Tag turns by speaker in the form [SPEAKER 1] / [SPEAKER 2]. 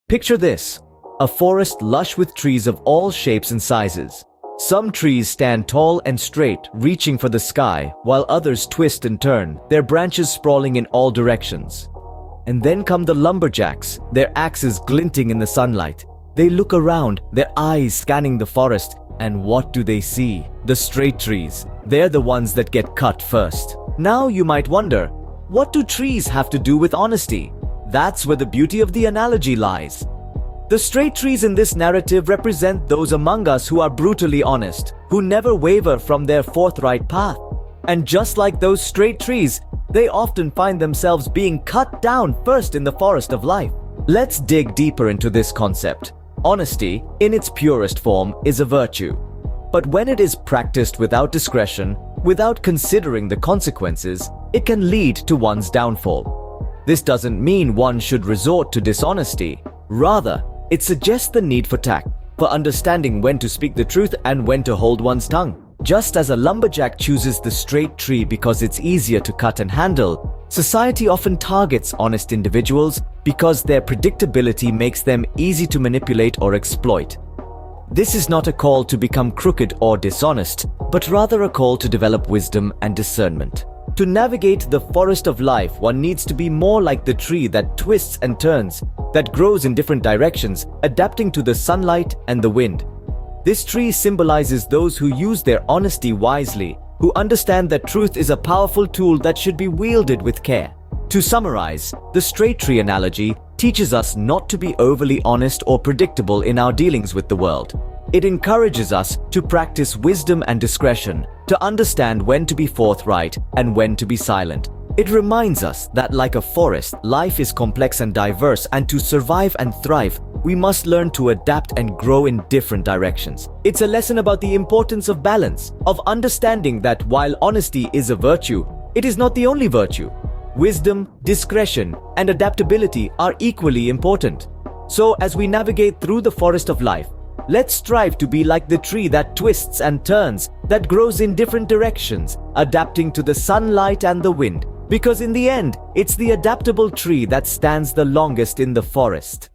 [SPEAKER 1] Picture this: a forest lush with trees of all shapes and sizes. Some trees stand tall and straight, reaching for the sky, while others twist and turn, their branches sprawling in all directions. And then come the lumberjacks, their axes glinting in the sunlight. They look around, their eyes scanning the forest, and what do they see? The straight trees. They're the ones that get cut first. Now you might wonder, what do trees have to do with honesty? That's where the beauty of the analogy lies. The straight trees in this narrative represent those among us who are brutally honest, who never waver from their forthright path. And just like those straight trees, they often find themselves being cut down first in the forest of life. Let's dig deeper into this concept. Honesty, in its purest form, is a virtue. But when it is practiced without discretion, without considering the consequences, it can lead to one's downfall. This doesn't mean one should resort to dishonesty. Rather, it suggests the need for tact, for understanding when to speak the truth and when to hold one's tongue. Just as a lumberjack chooses the straight tree because it's easier to cut and handle, society often targets honest individuals because their predictability makes them easy to manipulate or exploit. This is not a call to become crooked or dishonest, but rather a call to develop wisdom and discernment. To navigate the forest of life, one needs to be more like the tree that twists and turns, that grows in different directions, adapting to the sunlight and the wind. This tree symbolizes those who use their honesty wisely, who understand that truth is a powerful tool that should be wielded with care. To summarize, the straight tree analogy teaches us not to be overly honest or predictable in our dealings with the world. It encourages us to practice wisdom and discretion, to understand when to be forthright and when to be silent. It reminds us that, like a forest, life is complex and diverse, and to survive and thrive, we must learn to adapt and grow in different directions. It's a lesson about the importance of balance, of understanding that while honesty is a virtue, it is not the only virtue. Wisdom, discretion, and adaptability are equally important. So, as we navigate through the forest of life, let's strive to be like the tree that twists and turns, that grows in different directions, adapting to the sunlight and the wind. Because in the end, it's the adaptable tree that stands the longest in the forest.